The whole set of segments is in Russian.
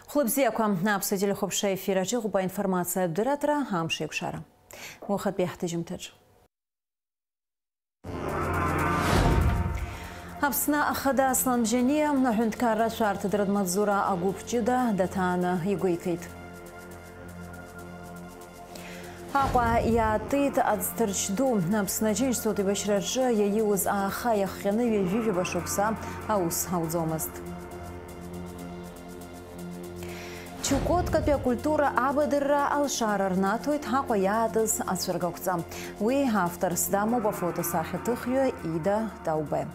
Хлопзеком обсудили хопша эфира жигуба информация абдуратора амшик шара. Вахат бяхтыжим тадж. Апсна ахада асламжение нахунткара шарты драдмадзура агупчида датана югуикит. Аква яатит адстырчду апсна женщство ты башраджи яиуз аха яхяны веживе башукса аус аудзомаст. Чукотка культура абадырра алшарар натует хакоядыз асвергокца. Уи автор сдаму ба фото сахитыхью Ида Таубе.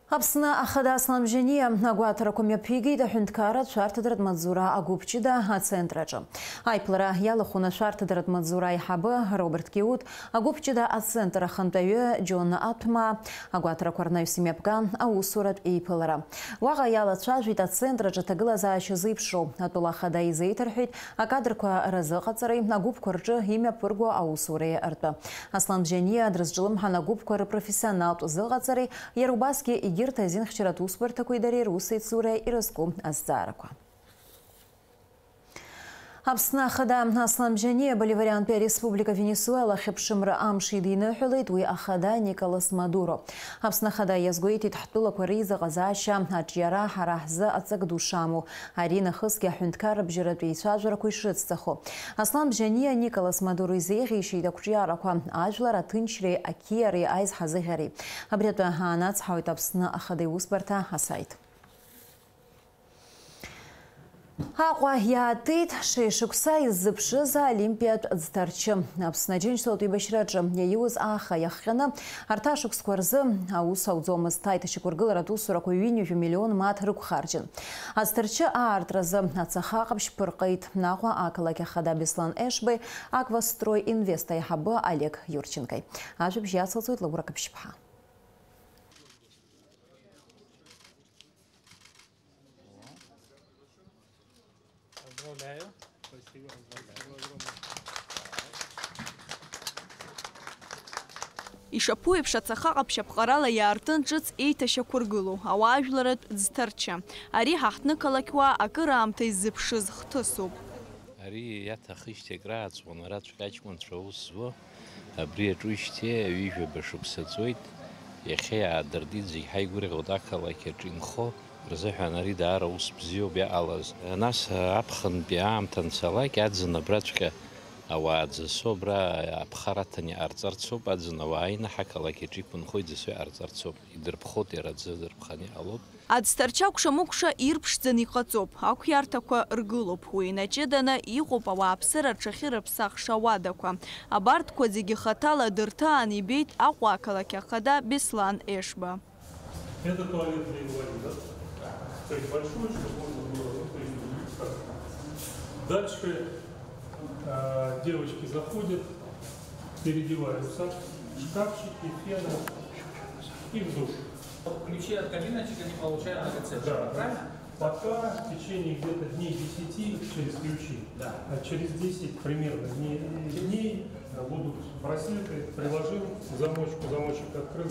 Апсна ахада асламжение нагуатара комьяпиги да хунткара шартадрад мадзура агупчида ацентраджа. Айплара ялахуна шартадрад мадзура айхабы Роберт Киут агупчида ацентра хантаю Джон Атма агуатара кварнаю семепган аусурат эйплара. Вага яла чажвит ацентраджа тагыла заачы зыпшу атула хада изейтерхит акадрква разыгацары нагупкварджы имя пыргу аусуре арта. Асламжение дразжилым ханагупквары профессионал зыгацары ярубаски и Тазин вчера спор такой даре русы цуре и раском аздараква. Апсна хада асламжане боливариан пя республика Венесуэла хепшимра амшидина хулейт уи ахада Николас Мадуро. Апсна хада язгуити тахтула квариза газаша аджьяра харахза ацагдушаму. Арина хыски хунткар бжират вейчажвара куйшицахо. Асламжане Николас Мадуро изеги шейда кучьяраква ажлара тынчре акияри айз хазыгари. Абрятуа ханац хауит апсна ахады успарта хасайт. Аква яатит шешукса иззыпшыза Олимпиад зтарчы. Апсна женщство түйбашираджы яиуз аха яххана арташук скварзы аус аудзомыз тайты шикургыл рату 40 миллион мат рукхарджын. Астарчы аартразы ацахақып шпырқайт нахва акалаки хада Беслан Эшбы Аквастрой инвеста яхабы Олег Юрченкой. Ажып жясылцует лабуракып шпха. Ишапуев шацахаqa пшапqarala иаартын ҿыц еиҭашьақәыргылоу ауаажәларатә ӡҭарчы. Ари ҳаҳҭнықалақьуаа акыр аамҭа иззыԥшыз хҭысуп. Ари иаҭахижьҭеи акрааҵуан араҵәҟьа аҷкәынцәа аус зуа абри аҿуижьҭеи аҩыжәаба шықәса ҵуеит. Иахьа иаадыртит зегь ҳаигәырӷьоит ақалақь аҿы инхо рзыҳәан ари даара ус бзиоуп иҟалаз. Нас аԥхынтәи аамҭа анцалак аӡын абраҵәҟьа ауаа ӡысо абра аԥхараҭан иҟарҵарцоуп, аӡын ауаа ины ҳақалақь аҿы иқәынхо иӡысо иҟарҵарцоуп. Идырԥхоит иара аӡы дырԥханы иҟалоуп. Аӡҭарчы акәша-мыкәша ирԥшӡаны иҟаҵоуп, ақәиарҭақәа ргылоуп. Уи инаҷыданы иҟоуп ауааԥсыра аҽахьы рыԥсахша ауадақәа. Абарҭқәа зегьы хаҭала дырҭаан ибеит Аҟәа ақалақь ахада Беслан Эшба. Это туалет для инвалидов. То есть большой, чтобы можно было выходить. Дальше девочки заходят, переодеваются, шкафчики, фены и в душ. Ключи от кабиночек они получают на рецепте, да, правильно? Пока в течение где-то дней 10 через ключи, да. А через 10 примерно дней будут браслеты, приложил замочку, замочек открыл, и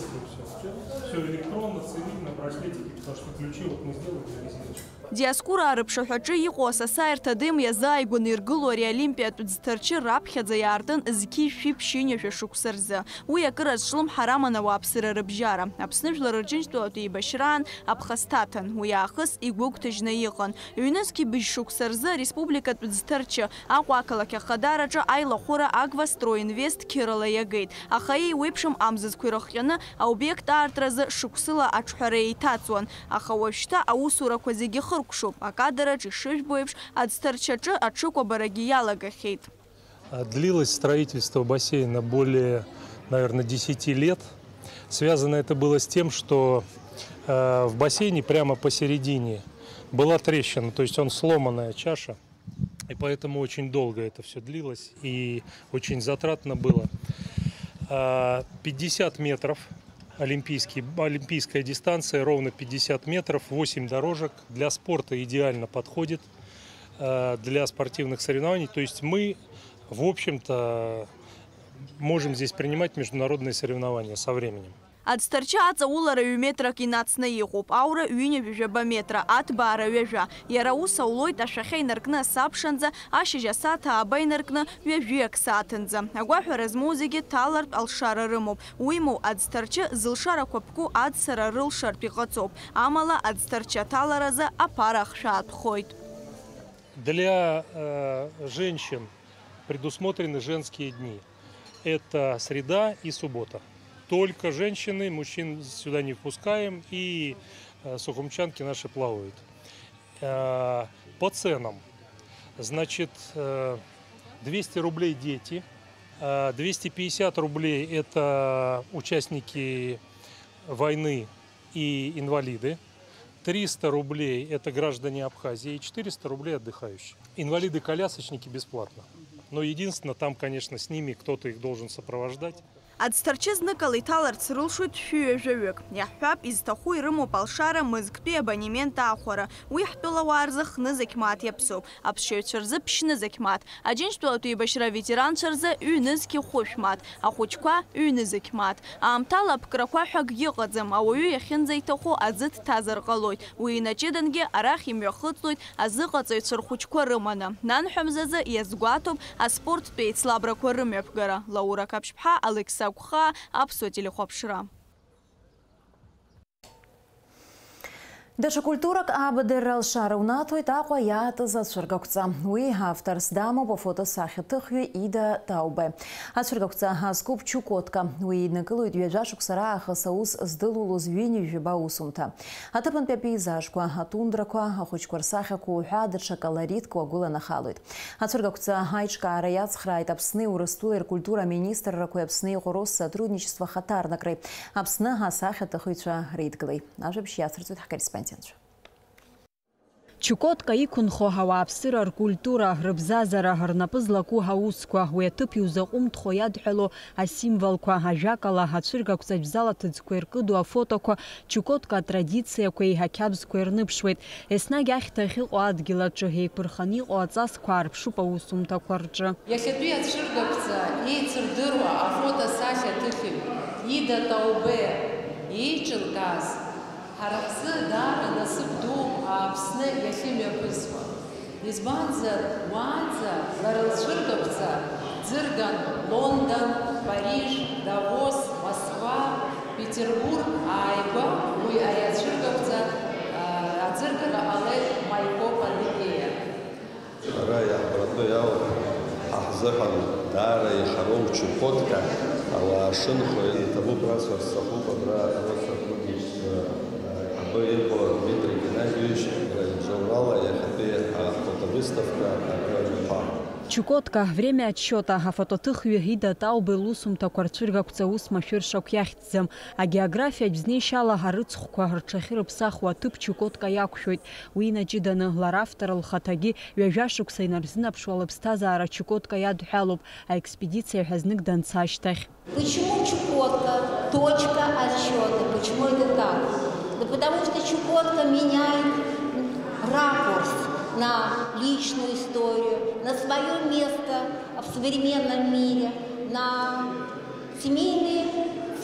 все. Все электронно, цивильно, браслетики, потому что ключи вот мы сделали для резиночек. Диаскура арыԥшаҳәаҿы иҟоу асасааирҭа адем иазааигәаны иргылоу ари аолимпиатә ӡҭарчы раԥхьаӡа иаартын зқьи шәи-ԥшьынҩажәа шықәса рзы. Уи акыр азҿлымҳа раман ауааԥсыра рыбжьара. Аԥсны жәлар рџьынџьтәылатә еибашьраан аԥхасҭаҭан. Уи аахыс игәыгәҭажьны иҟан. Ҩнызқьи быжь шықәса рзы ареспубликатә ӡҭарчы Аҟәа ақалақь ахадараҿы аилахәыра Аквастрой инвест қьырала иагеит. Аха еиуеиԥшым амзазқәа ирыхҟьаны аобиект аартразы шықәсыла аҽҳәара еиҭаҵуан. Аха уажәшьҭа аусурақәа зегьы хыркәшоуп. Акадраҿ ишыжәбо еиԥш аӡҭарчаҿы аҽыкәабарагьы иалагахьеит. Длилось строительство бассейна более, наверное, 10 лет. Связано это было с тем, что в бассейне прямо посередине была трещина, то есть он сломанная чаша. И поэтому очень долго это все длилось и очень затратно было. 50 метров олимпийская дистанция, ровно 50 метров, 8 дорожек. Для спорта идеально подходит, для спортивных соревнований. То есть мы, в общем-то, можем здесь принимать международные соревнования со временем. Аӡҭарчы аҵаулара 1 метрак инацны иҟоуп, аура 2 метра, аҭбаара 2. Иара ус аулоит ашәахьа инаркны асабшанӡа, ашьыжь асааҭ ааба инаркны 2 сааҭынӡа. Агәаҳәара змоу зегьы ҭалартә алшара рымоуп. Уимоу аӡҭарчы зылшарақәа ԥку аӡсара рылшартә иҟаҵоуп. Амала аӡҭарчы аҭаларазы аԥара ахшәа аатәхоит. Для женщин предусмотрены женские дни. Это среда и суббота. Только женщины, мужчин сюда не впускаем, и сухумчанки наши плавают. По ценам, значит, 200 рублей дети, 250 рублей это участники войны и инвалиды, 300 рублей это граждане Абхазии и 400 рублей отдыхающие. Инвалиды-колясочники бесплатно. Но единственное, там, конечно, с ними кто-то их должен сопровождать. Аӡҭарчы зныкала иҭаларц рылшоит 2 Иаҳҳәап, изҭаху ирымоуп алшара мызктәи абонемент аахәара. Уи ҳтәылауаа рзы хны зықьмаҭ иаԥсоуп. Аԥсшьаҩцәа рзы ԥшьны зықьмаҭ. Аџьынџьтәылатә еибашьра ветеранцәа рзы ҩнызқьи хәышәмаҭ. Ахәыҷқәа ҩны зықьмаҭ. Аамҭала аԥкрақәа ҳәак иҟаӡам. Ауаҩы иахьынӡаиҭаху аӡы дҭазар ҟалоит. Уи инаҷыдангьы арахь имҩахыҵлоит азыҟаҵаҩцәа рхәыҷқәа рыманы. Нанҳәамзазы иазгәаҭоуп аспорттә еицлабрақәа рымҩаԥгара. Лаура Каԥшьԥҳа, Алекса Гәха, Аԥсуа телехәаԥшра. Даҽа культурак абадырра алшара унаҭоит Аҟәа иаатыз ацәыргақәҵа. Уи авторс дамоуп афотосахьаҭыхҩы Ида Таубе. Ацәыргақәҵа азкуп Чукотка. Уи иднакылоит ҩажәа шықәса раахыс аус здылулоз ҩынҩажәаба аусумҭа. Аҭыԥантәи апеизажқәа, атундрақәа, ахәыҷқәа рсахьақәа уҳәа даҽа колоритк уагәыланахалоит. Ацәыргақәҵа аиҿкаара иацхрааит Аԥсни Урыстәылеи ркультура министррақәеи Аԥсни Ҟәарос сотрудничество хаҭарнакраи. Аԥсны асахьаҭыхыҩцәа реидгылеит. Ажәабжь иацырҵоит ҳкорреспондент. Чукотка иқәынхо ҳауааԥсыра ркультура, рыбзазара, рнапы злаку ҳаусқәа, уи аҭыԥ иузаҟәымҭхо иадҳәало асимволқәа, ажәакала ацәыргақәҵа ибзала ҭыӡқәа иркыду афотоқәа Чукотка атрадициақәа еиҳақьабзқәа ирныԥшуеит. Еснагь ахьҭахь иҟоу адгьыл аҿы еиқәырханы иҟоу аҵасқәа аарԥшуп аусумҭақәа рҿы. Иахьатәи ацәыргақәҵа еицырдыруа афотосахьаҭыхҩы Ида Таубе иеиҿыркааз ҳара ҳзы даара насыԥ дуп Аԥсны иахьымҩаԥысуа. Избанзар, уаанӡа лара лцәыргақәҵа ӡырган Лондон, Париж, Давос, Москва, Петербург ааигәа уи ари ацәыргақәҵа аӡыргара ҟалеит Маикоп адыгеиа. Ара иаҳбаратәы иалоу ҳаҳзыҳәан даара ихароу Чукотка ауаа шынхо иҭабуп расҳәар сҭахуп абра Илбо Дмитрий Геннадьевич журнала иахьатәи афотовыставка ҳәа. Чукотка время отсчета афотоҭыхҩы Ида Таубе лусумҭақәа рцәыргақәҵа ус машәыршақә иахьӡӡам. Агеографиатә знеишьала арыцхәқәа рҽахьы рыԥсахуа аҭыԥ Чукотка иақәшәоит. Уи инаҷыданы лара автор лхаҭагьы ҩажәа шықәса инарзынаԥшуа лыԥсҭазаара Чукотка иадҳәалоуп аэкспедициа ҳәа знык данца ашьҭахь. Почему Чукотка? Точка отсчета. Почему это так? Да потому что Чукотка меняет ракурс на личную историю, на свое место в современном мире, на семейные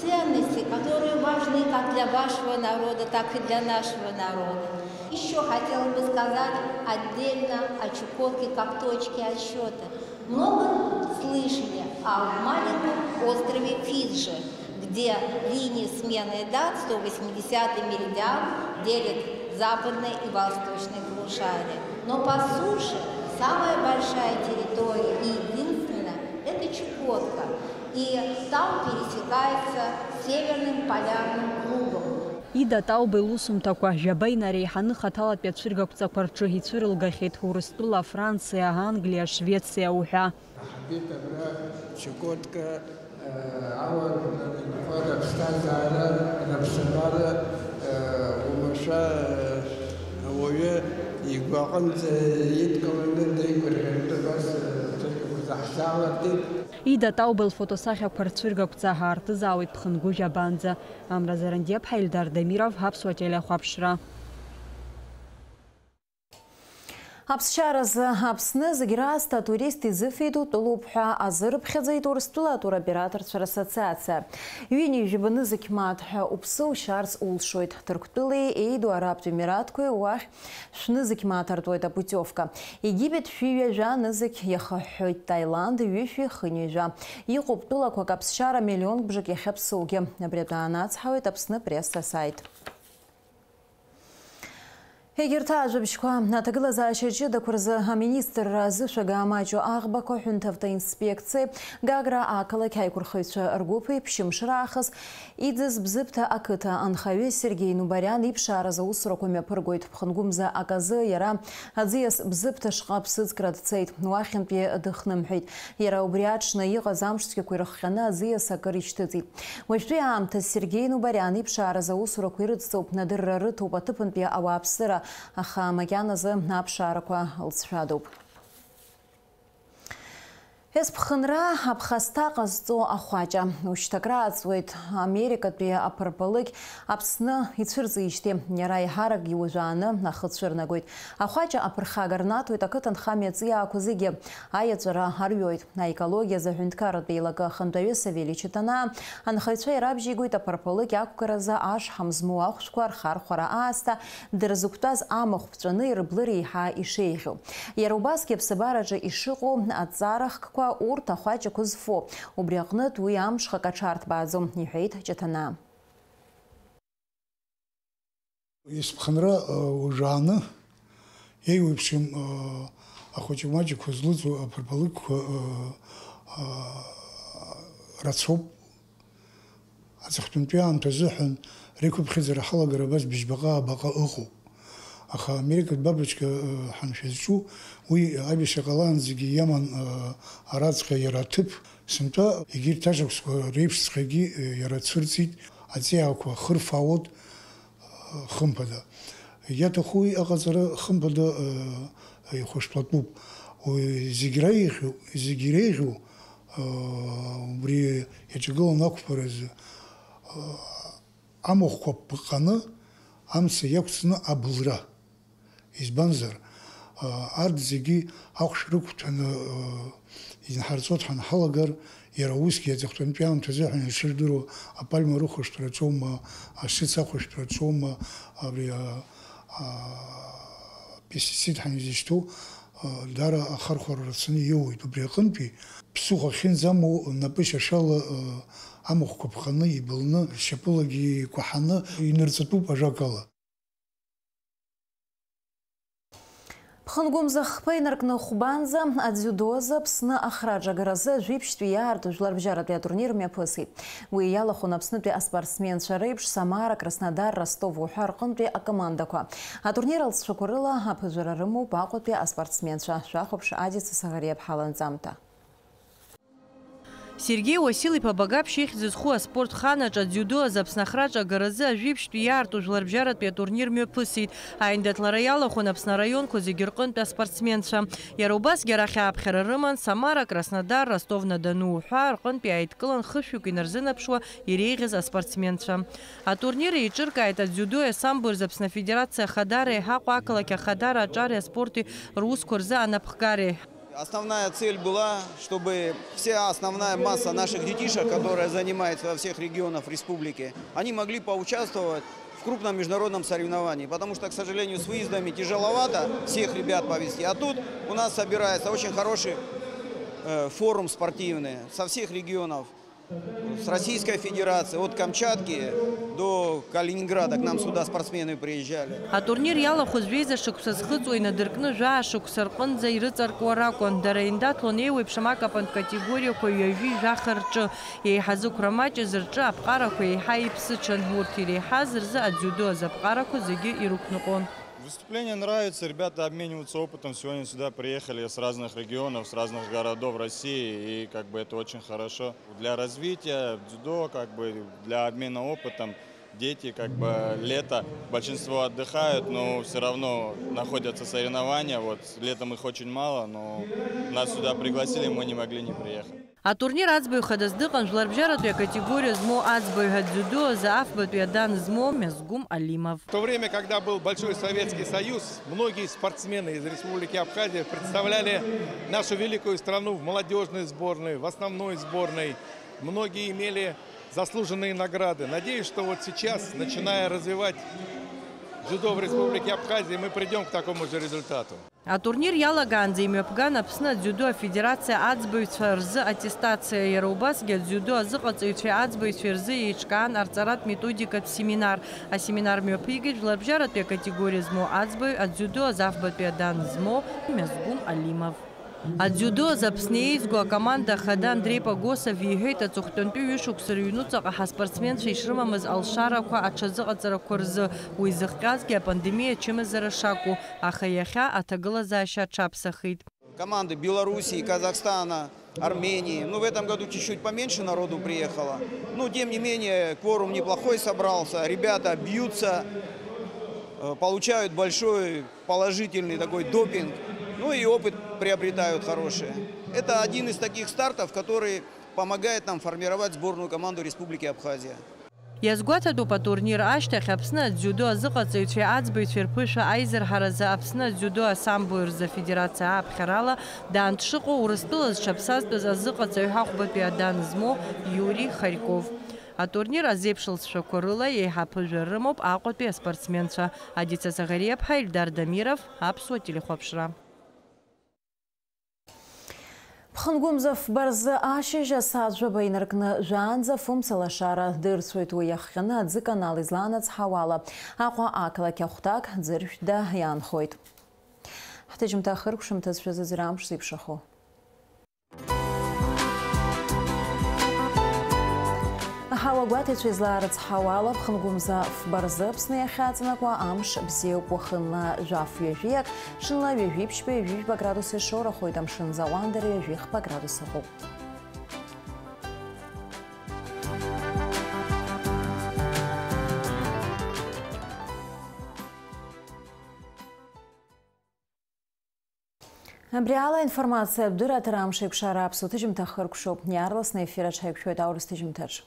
ценности, которые важны как для вашего народа, так и для нашего народа. Еще хотела бы сказать отдельно о Чукотке как точке отсчета. Много слышали о маленьком острове Фиджи, где линии смены дат 180-й меридиан делит западное и восточное полушарие. Но по суше самая большая территория и единственная – это Чукотка. И там пересекается северным полярным кругом. Ида Таубе лусумҭақәа жәаба инареиҳаны хаҭалатәи ацәыргақәҵақәа рҿы ицәырылгахьеит Урыстәыла, Франциа, Англиа, Швециа уҳәа. Чукотка أول فرق استاذ على نفس المرة ومشى ويا يقعد يتكلم من يقول بس Ида Таубе лфотосахьақәа рцәыргақәҵа ҳаартызаауеит Ԥхынгәыжь абанӡа. Амра Зарандиаԥҳа, Ильдар Демиров, Аԥсуа телехәаԥшра. Аԥсшьараз Аԥсны зегьы раасҭа атурист изыфеиду тәылоуп ҳәа азырыԥхьаӡеит Урыстәыла туроператорцәа расоциациа. Ҩынҩажәи ижәбаны зегь мааҭ ҳәа уԥсы ушьарц улшоит. Ҭырқәтәылеи Еиду Арабтә Емираҭқәеи уахь шәны зегь мааҭ артуеит апутиовка. Египет шәиҩажәа нызегь иахыҳәҳәоит. Таиланд ҩышәи хынҩажәа. Иҟоуп тәылақәак аԥсшьара миллионк бжак иахьаԥсоугьы. Абри атәы анацҳауеит Аԥсны пресса сайт. Егьырҭ ажәабжьқәа аҭагылазаашьа ҷыдақәа рзы аминистрра зышәага амаҷу аӷбақәа ҳәынҭавҭа инспекциеи Гагра ақалақь аиқәырхаҩцәа ргәыԥи ԥшьымш раахыс иӡыз Бзыԥҭа ақыҭа анхаҩы Сергеи Нубариан иԥшаараз аусурақәа мҩаԥыргоит. Ԥхынгәымза аказы иара аӡиас Бзыԥҭашҟа ԥсыӡкра дцеит. Уахьынтәи дыхнымҳәеит. Иара убри аҽны иҟаз амшцәгьақәа ирыхҟьаны аӡиас акыр ишьҭыҵит. Уажәтәи аамҭаз Сергеи Нубариан иԥшаараз аусурақәа ирыдҵоуп. Надырра рыҭоуп аҭыԥантәи ауааԥсыра. Аха макьаназы аԥшаарақәа лҵшәадоуп. Есԥхынра аԥхасҭа ҟазҵо ахәаҷа. Ушьҭакра ааҵуеит Америкатәи аԥырпалықь Аԥсны ицәырҵижьҭеи. Иара еиҳарак иуажәааны ахыцәырнагоит. Ахәаҷа аԥырхага рнаҭоит ақыҭанхамҩа ҵиаақәа зегьы. Аиаҵәара арҩоит. Аекологиа заҳәынҭқарратә еилагы ахантәаҩы Савели Читанаа анхаҩцәа ирабжьигоит аԥырпалықь ақәгаразы ашҳам змоу ахәшәқәа рхархәара аасҭа дырзықәтәаз амахә ԥҵәаны ирблыр еиҳа ишеиӷьу. Иара убасгьы аԥсабараҿы ишыҟоу аҵарахкқәа урҭ ахәаҷақәа зфо. Убри аҟнытә уи амшхак аҽарҭбааӡом, иҳәеит Ҷаҭанаа. Есԥхынра ужааны еиуеиԥшым ахәаҷамаҷақәа злыҵуа аԥырпалықьқәа рацәоуп. Аҵыхәтәантәи аамҭа азыҳәан реиқәыԥхьаӡара ҳалагара абас бжьбаҟа ыҟоуп. Аха Америкатә бабочка ҳаншәазҿу уи аибашьра ҟалаанӡагьы иаман араҵәҟьа иара аҭыԥ. Сынтәа егьырҭ ажәақәсқәа реиԥшҵәҟьагьы иара цәырҵит. Аҵиаақәа хырфаауеит хымԥада. Иаҭаху аҟаҵара хымԥада ихәышәтәлатәуп. Зегьы иреиӷьу убри иаҿагыланы ақәԥаразы амахәқәа ԥыҟҟаны амца иақәҵны абылра. Избанзар, арҭ зегьы ахәша рықәҭәаны инҳарҵо дҳанҳалагар, иара усгьы аҵыхәтәантәи аамҭа азыҳәан ишырдыруа апальма рыхәышәтәраҿоума, ашыц ахәышәтәраҿоума, абри апестицид ҳанизышьҭоу даара ахархәара рацәаны иоуеит. Убри аҟынтәи ԥсыхәа ахьынӡамоу напы шьашала амахәқәа ԥҟаны, ибылны, шьапылагьы кәаҳаны инырҵатәуп ажәакала. Ԥхынгәымза хԥа инаркны хәбанӡа адзиудоза Аԥсны ахраҿагаразы жәиԥшьтәи иаарту жәларбжьаратәи атурнир мҩаԥысит. Уи иалахәын Аԥснытәи аспортсменцәа реиԥш Самара, Краснодар, Ростов уҳәа рҟынтәи акомандақәа. Атурнир алҵшәақәа рыла аԥыжәара рымоуп Аҟәатәи аспортсменцәа. Шәахәаԥш Адица Саӷариаԥ ҳаланҵамҭа. Сергей Уасил-иԥа Багаԥшь ихьӡ зху аспорт ханаҿ адзиудо Аԥсны ахраҿагаразы ажәиԥшьтәи иаарту жәларбжьаратәи атурнир мҩаԥысит. Аиндаҭлара иалахәын Аԥсны араионқәа зегьы рҟынтәи аспортсменцәа. Иара убасгьы арахь ааԥхьара рыман Самара, Краснодар, Ростов-на-Дону уҳәа рҟынтәи ааидкылан хышәҩык инарзынарԥшуа иреиӷьыз аспортсменцәа. Атурнир еиҿыркааит адзиудо самбо рзы Аԥсны Афедерациа Ахадара еиҳаҟәа ақалақь Ахадара аҿари аспорти русқәа рзы анапхгари. Основная цель была, чтобы вся основная масса наших детишек, которая занимается во всех регионах республики, они могли поучаствовать в крупном международном соревновании. Потому что, к сожалению, с выездами тяжеловато всех ребят повезти. А тут у нас собирается очень хороший форум спортивный со всех регионов. С Российской Федерации, от Камчатки до Калининграда к нам сюда спортсмены приезжали. Атурнир иалахәыз жәеиза шықәса зхыҵуа инадыркны жәаа шықәса рҟынӡа ирыҵаркуа ракәын. Дара еиндаҭлон еиуеиԥшым акапантә категориақәа ҩажәи жәаха рҿы. Еиҳазықәра маҷыз рҿы аԥҟарақәа еиҳа иԥсыҽын. Урҭ иреиҳаз рзы адзиудо аԥҟарақәа зегьы ирықәныҟәон. Выступление нравится, ребята обмениваются опытом. Сегодня сюда приехали с разных регионов, с разных городов России, и это очень хорошо. Для развития дзюдо, для обмена опытом. Дети, лето, большинство отдыхают, но все равно находятся соревнования. Вот летом их очень мало, но нас сюда пригласили, мы не могли не приехать. Атурнир аӡбаҩ хадас дыҟан жәларбжьаратәи категория змоу аӡбаҩ дзюдо за афбатәи адан змоу Мезгум Алимов. В то время, когда был Большой Советский Союз, многие спортсмены из Республики Абхазия представляли нашу великую страну в молодежной сборной, в основной сборной. Многие имели заслуженные награды. Надеюсь, что вот сейчас, начиная развивать дзюдо в Республике Абхазия, мы придем к такому же результату. Атурнир иалаган зеимҩаԥган Аԥсны адзиудо афедерациа аӡбаҩцәа рзы аттестациа, иара убасгьы адзиудо азыҟаҵаҩцәеи аӡбаҩцәеи рзы еиҿкаан арҵаратә методикатә семинар. Асеминар мҩаԥигеит жәларбжьаратәи акатегория змоу аӡбаҩ, адзиудо азафбатәи адан змоу Мезгум Алимов. Адзиудо за Аԥсны еизго акоманда хада Андрей Погосов иҳәеит аҵыхәтәантәи ҩышықәса рыҩнуҵаҟа ҳаспортсменцәа ишрымамыз алшарақәа аҽазыҟаҵарақәа рзы уи зыхҟьазгьы апандемиа ачымазара шакәу, аха иахьа аҭагылазаашьа аҽаԥсахит. Команды Белоруссии, Казахстана, Армении. Ну, в этом году чуть-чуть поменьше народу приехало. Но, тем не менее, кворум неплохой собрался. Ребята бьются, получают большой положительный такой допинг. Ну и опыт приобретают хороший. Это один из таких стартов, который помогает нам формировать сборную команду Республики Абхазия. Иазгәаҭатәуп атурнир ашьҭахь Аԥсны адзиудо азыҟаҵаҩцәеи аӡбаҩцәеи рԥышәа аизырҳаразы Аԥсны адзиудо асамблеи рзы афедерациа ааԥхьарала даан дшыҟоу Урыстәылаз дшаԥсазтәыз азыҟаҵаҩ ҳахәбатәи адан змоу Юрий Харьков. Атурнир азеиԥшылцәақәа рыла еиҳа ԥыжәа рымоуп Аҟәатәи аспортсменцәа. Адица Загариаԥҳа, Ильдар Дамиров, Аԥсуа телехәаԥшра. Ԥхынгәымза фбарзы ашьыжь асааҭ-жәаба инаркны жәаанӡа фымцалашара дырцәоит уи иахҟьаны аӡыканал изланацҳауала. Аҟәа ақалақь ахәҭак ӡыршәда иаанхоит. Ҳҭыжьымҭа хыркәшәымҭазшәа зыӡра амш зеиԥшахо. Аҳауа гәаҭеицәа излаарыцҳауала ԥхынгәымза фбарзы Аԥсны иахьаҵанакуа амш бзиоуп уахынла жәаф-ҩажәиак, ҽынла ҩажәи-ԥшьба, ҩажәи-жәба градус ишоурахоит, амшын зауандара ҩажәи-хԥа градус ыҟоуп. Абри ала информациа бдыратара амш еиқәшара аԥсуа ҭыжьымҭа хыркәшоуп. Иаарласны ефир аҿы ҳаиқәшәоит аурыс ҭыжьымҭаҿ.